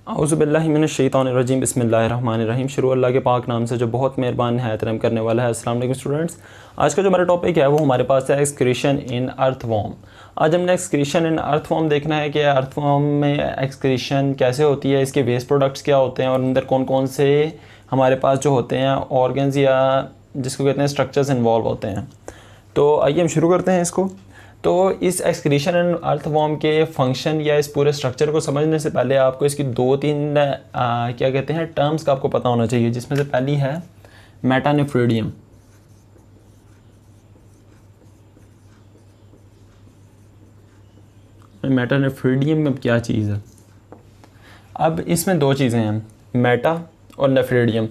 औज़ुबिल्लाहि मिनश्शैतानिर्रजीम बिस्मिल्लाहिर्रहमानिर्रहीम। शुरू अल्लाह के पाक नाम से जो बहुत मेहरबान है, रहम करने वाला है। अस्सलाम वालेकुम स्टूडेंट्स, आज का जो हमारा टॉपिक है वो हमारे पास है एक्सक्रीशन इन अर्थवॉर्म। आज हमने एक्सक्रीशन इन अर्थवॉर्म देखना है कि अर्थवॉर्म में एक्सक्रीशन कैसे होती है, इसके वेस्ट प्रोडक्ट्स क्या होते हैं और अंदर कौन कौन से हमारे पास जो होते हैं ऑर्गन्स या जिसको कहते हैं स्ट्रक्चर्स इन्वॉल्व होते हैं। तो आइए हम शुरू करते हैं इसको। तो इस एक्सक्रीशन एंड अर्थवॉर्म के फंक्शन या इस पूरे स्ट्रक्चर को समझने से पहले आपको इसकी दो तीन क्या कहते हैं टर्म्स का आपको पता होना चाहिए, जिसमें से पहली है मेटानेफ्रीडियम। मेटानेफ्रीडियम में क्या चीज़ है? अब इसमें दो चीज़ें हैं, मेटा और नेफ्रीडियम।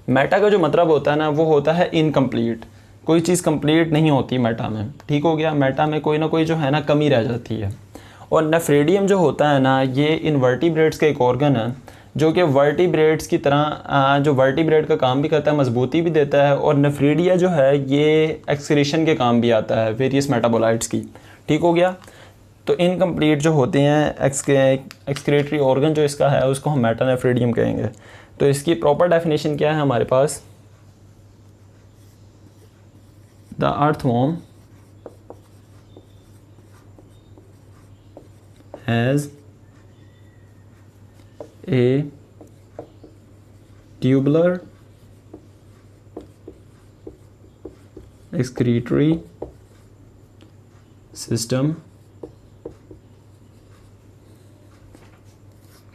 मेटा का जो मतलब होता है ना, वो होता है इनकम्प्लीट। कोई चीज़ कंप्लीट नहीं होती मेटा में, ठीक हो गया। मेटा में कोई ना कोई जो है ना कमी रह जाती है। और नेफ्रीडियम जो होता है ना, ये इनवर्टिब्रेट्स का एक ऑर्गन है जो कि वर्टिब्रेट्स की तरह जो वर्टिब्रेट का काम भी करता है, मजबूती भी देता है। और नेफ्रीडिया जो है ये एक्सक्रीशन के काम भी आता है वेरियस मेटाबोलाइट्स की, ठीक हो गया। तो इनकम्प्लीट जो होते हैं एक्सक्रीटरी ऑर्गन जो इसका है उसको हम मेटानेफ्रीडियम कहेंगे। तो इसकी प्रॉपर डेफिनेशन क्या है हमारे पास? The earthworm has a tubular excretory system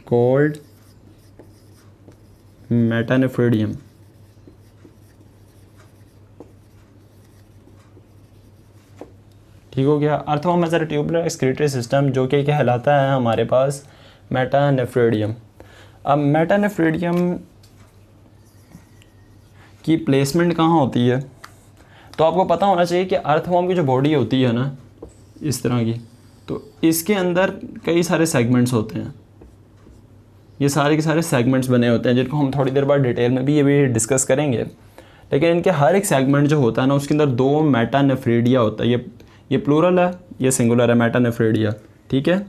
called metanephridium. ठीक हो गया। Earthworm as a tubular excretory system जो कि कहलाता है हमारे पास मेटानेफ्रीडियम। अब मेटानेफ्रीडियम की प्लेसमेंट कहाँ होती है? तो आपको पता होना चाहिए कि अर्थवॉर्म की जो बॉडी होती है ना इस तरह की, तो इसके अंदर कई सारे सेगमेंट्स होते हैं। ये सारे के सारे सेगमेंट्स बने होते हैं जिनको हम थोड़ी देर बाद डिटेल में भी ये भी डिस्कस करेंगे। लेकिन इनके हर एक सेगमेंट जो होता है ना उसके अंदर दो मेटानेफ्रीडिया होता है। ये प्लूरल है, ये सिंगुलर है, मेटानेफ्रीडिया, ठीक है।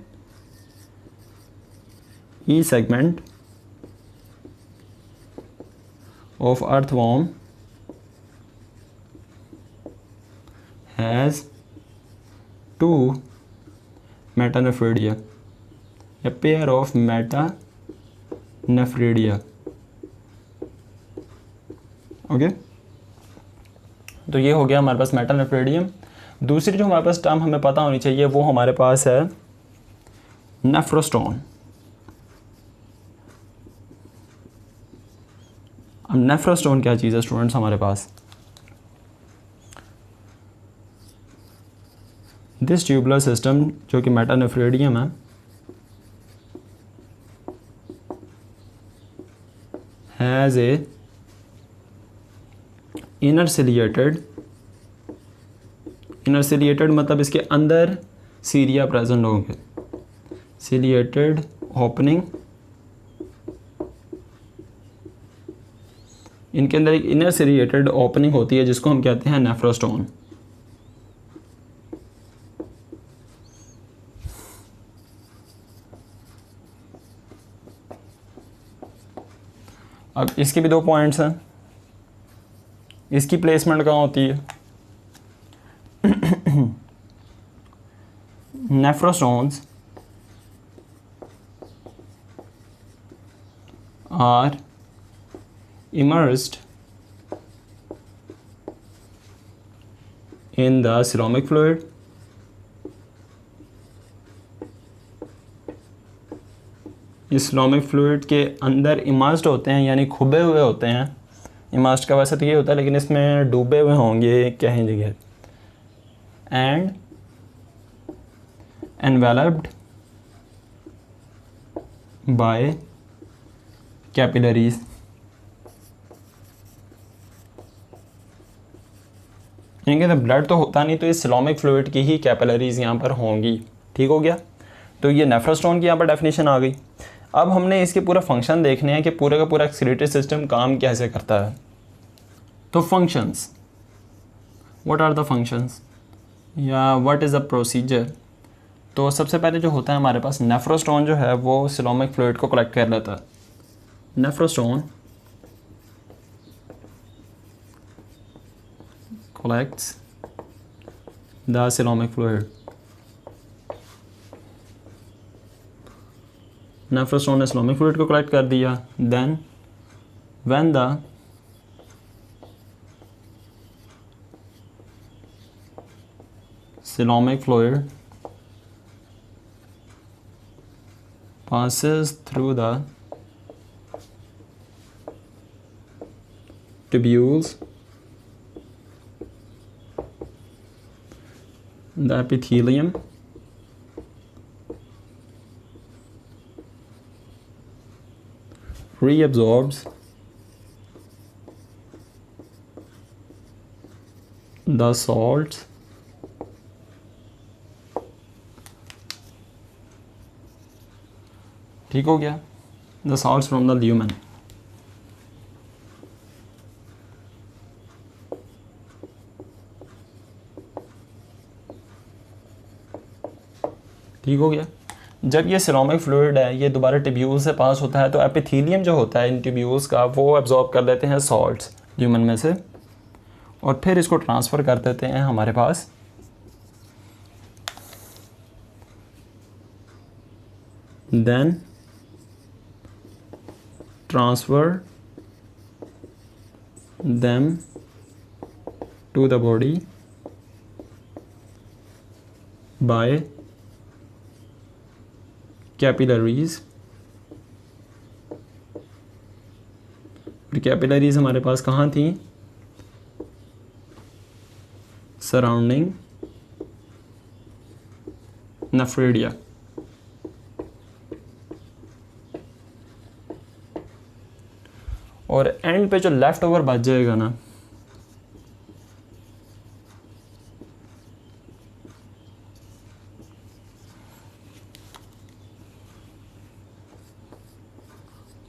Each segment of earthworm has two metanephridia, a pair of metanephridia, okay. तो ये हो गया हमारे पास मेटानेफ्रीडियम। दूसरी जो हमारे पास टर्म हमें पता होनी चाहिए वो हमारे पास है नेफ्रोस्टोन। अब नेफ्रोस्टोन क्या चीज़ है स्टूडेंट्स हमारे पास? दिस ट्यूबुलर सिस्टम जो कि मेटानेफ्रीडियम है हैज़ ए इनर सिलिएटेड मतलब इसके अंदर सीरिया प्रेजेंट होंगे। सिलिएटेड ओपनिंग, इनके अंदर एक इनर सिलिएटेड ओपनिंग होती है जिसको हम कहते हैं नेफ्रोस्टोन। अब इसके भी दो पॉइंट्स हैं। इसकी प्लेसमेंट कहाँ होती है? नेफ्रोस्टोन्स are immersed in the coelomic fluid. इस coelomic fluid के अंदर immersed होते हैं, यानी खुबे हुए होते हैं। immersed का वैसे तो ये होता है लेकिन इसमें डूबे हुए होंगे कहीं जगह। and enveloped by capillaries. यानी कि ब्लड तो होता नहीं, तो इस सिलोमिक फ्लूइड की ही कैपिलरीज यहाँ पर होंगी, ठीक हो गया। तो ये नेफ्रोस्टोन की यहाँ पर डेफिनेशन आ गई। अब हमने इसके पूरा फंक्शन देखने हैं कि पूरे का पूरा एक्सक्रीटरी सिस्टम काम कैसे करता है। तो functions, what are the functions या व्हाट इज़ द प्रोसीजर तो सबसे पहले जो होता है हमारे पास नेफ्रोस्टोन जो है वो सिलोमिक फ्लूइड को कलेक्ट कर लेता है। नेफ्रोस्टोन collects the coelomic fluid. नेफ्रोस्टोन ने coelomic fluid को कलेक्ट कर दिया। Then when the coelomic fluid passes through the tubules, the epithelium reabsorbs the salts ठीक हो गया, the salts from the lumen। ठीक हो गया। जब ये सिलोमिक फ्लूइड है ये दोबारा ट्यूब्यूल से पास होता है तो एपिथेलियम जो होता है इन ट्यूब्यूल्स का वो एब्जॉर्ब कर लेते हैं सॉल्ट्स ल्यूमन में से और फिर इसको ट्रांसफ़र कर देते हैं हमारे पास then transfer them to the body by capillaries. Capillaries हमारे पास कहाँ थी? Surrounding nephridia. और एंड पे जो लेफ्ट ओवर बच जाएगा ना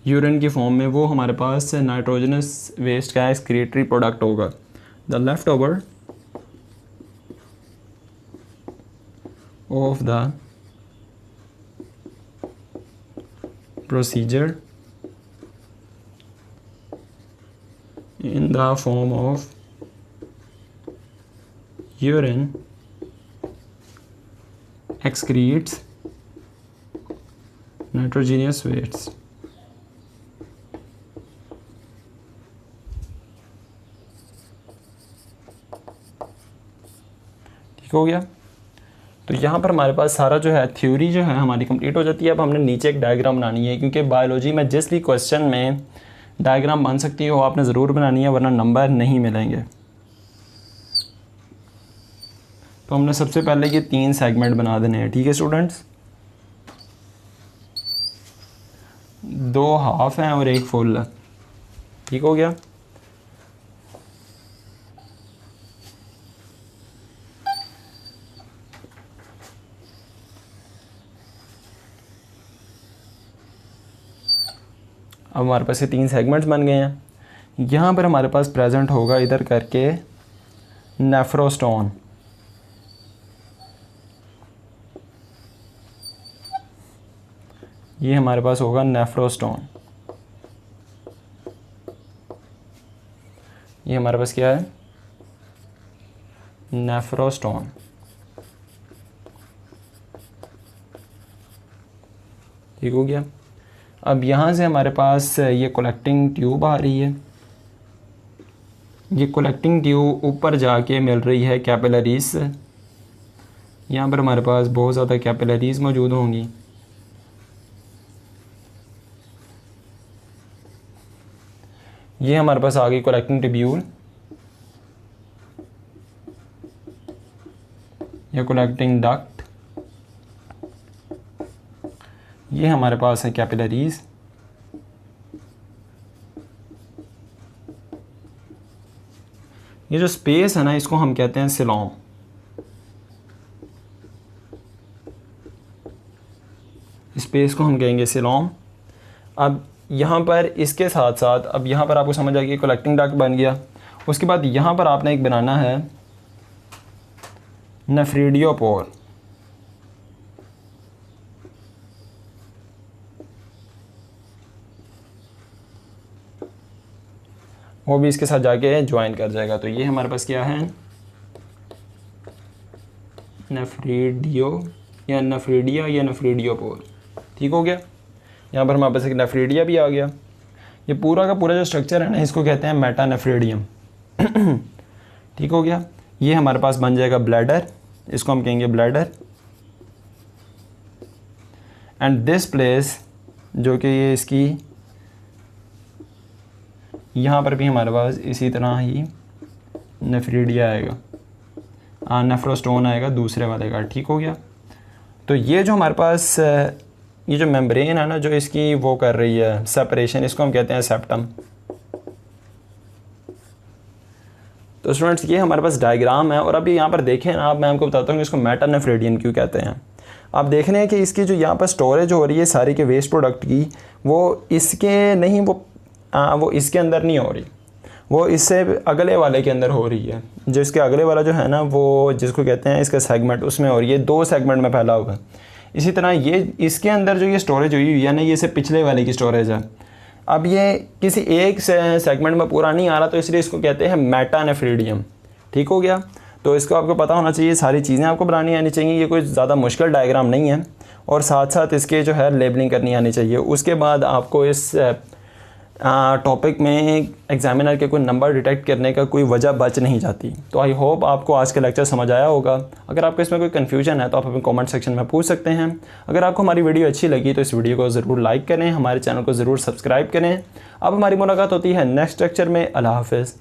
यूरिन की फॉर्म में वो हमारे पास नाइट्रोजनस वेस्ट का एक्सक्रीटरी प्रोडक्ट होगा। The left over of the procedure in the form of urine excretes nitrogenous wastes। ठीक हो गया। तो यहाँ पर हमारे पास सारा जो है थ्योरी जो है हमारी कंप्लीट हो जाती है। अब हमने नीचे एक डायग्राम बनानी है क्योंकि बायोलॉजी में जिस भी क्वेश्चन में डायग्राम बन सकती हो आपने ज़रूर बनानी है वरना नंबर नहीं मिलेंगे। तो हमने सबसे पहले ये 3 सेगमेंट बना देने हैं। ठीक है स्टूडेंट्स, 2 हाफ हैं और 1 फुल है। ठीक हो गया। अब हमारे पास ये 3 सेगमेंट्स बन गए हैं। यहाँ पर हमारे पास प्रेजेंट होगा इधर करके नेफ्रोस्टोन। ये हमारे पास होगा नेफ्रोस्टोन। ये हमारे पास क्या है? नेफ्रोस्टोन। ठीक हो गया। अब यहाँ से हमारे पास ये कलेक्टिंग ट्यूब आ रही है। ये कलेक्टिंग ट्यूब ऊपर जाके मिल रही है कैपिलरीज से। यहाँ पर हमारे पास बहुत ज़्यादा कैपिलरीज मौजूद होंगी। ये हमारे पास आ गई कलेक्टिंग ट्यूब्यूल, ये कलेक्टिंग डक्ट, ये हमारे पास है कैपिलरीज। ये जो स्पेस है ना इसको हम कहते हैं सिलोम। स्पेस को हम कहेंगे सिलोम। अब यहाँ पर इसके साथ साथ अब यहाँ पर आपको समझ आ गया कलेक्टिंग डक्ट बन गया। उसके बाद यहाँ पर आपने एक बनाना है नेफ्रेडियोपोर। वो भी इसके साथ जाके ज्वाइन कर जाएगा। तो ये हमारे पास क्या है, नेफ्रिडियो या नेफ्रिडिया या नेफ्रिडियोपोर। ठीक हो गया। यहाँ पर हमारे पास एक नेफ्रिडिया भी आ गया। ये पूरा का पूरा जो स्ट्रक्चर है ना, इसको कहते हैं मेटानेफ्रिडियम। ठीक हो गया। ये हमारे पास बन जाएगा ब्लैडर, इसको हम कहेंगे ब्लैडर। एंड दिस प्लेस, जो कि ये इसकी यहाँ पर भी हमारे पास इसी तरह ही नेफ्रिडिया आएगा, नेफ्रोस्टोन आएगा दूसरे वाले का। ठीक हो गया। तो ये जो हमारे पास ये जो मेम्ब्रेन है ना, जो इसकी वो कर रही है सेपरेशन, इसको हम कहते हैं सेप्टम। तो स्टूडेंट्स ये हमारे पास डायग्राम है। और अभी यहाँ पर देखें ना आप, मैं आपको बताता हूँ कि इसको मेटानेफ्रिडियम क्यों कहते हैं। आप देख रहे हैं कि इसकी जो यहाँ पर स्टोरेज हो रही है सारी के वेस्ट प्रोडक्ट की, वो इसके नहीं, वो इसके अंदर नहीं हो रही, वो इससे अगले वाले के अंदर हो रही है। जो इसके अगले वाला जो है ना, वो जिसको कहते हैं इसका सेगमेंट, उसमें हो रही है, 2 सेगमेंट में फैला हुआ है। इसी तरह ये इसके अंदर जो ये स्टोरेज हुई है ना, ये इससे पिछले वाले की स्टोरेज है। अब ये किसी एक सेगमेंट में पूरा नहीं आ रहा, तो इसलिए इसको कहते हैं मेटानेफ्रिडियम। ठीक हो गया। तो इसको आपको पता होना चाहिए, सारी चीज़ें आपको बनानी आनी चाहिए। ये कोई ज़्यादा मुश्किल डायग्राम नहीं है। और साथ साथ इसके जो है लेबलिंग करनी आनी चाहिए। उसके बाद आपको इस टॉपिक में एग्जामिनर के कोई नंबर डिटेक्ट करने का कोई वजह बच नहीं जाती। तो आई होप आपको आज का लेक्चर समझ आया होगा। अगर आपको इसमें कोई कन्फ्यूजन है तो आप अपने कमेंट सेक्शन में पूछ सकते हैं। अगर आपको हमारी वीडियो अच्छी लगी तो इस वीडियो को ज़रूर लाइक करें, हमारे चैनल को ज़रूर सब्सक्राइब करें। अब हमारी मुलाकात होती है नेक्स्ट लेक्चर में। अल्लाह हाफ़िज़।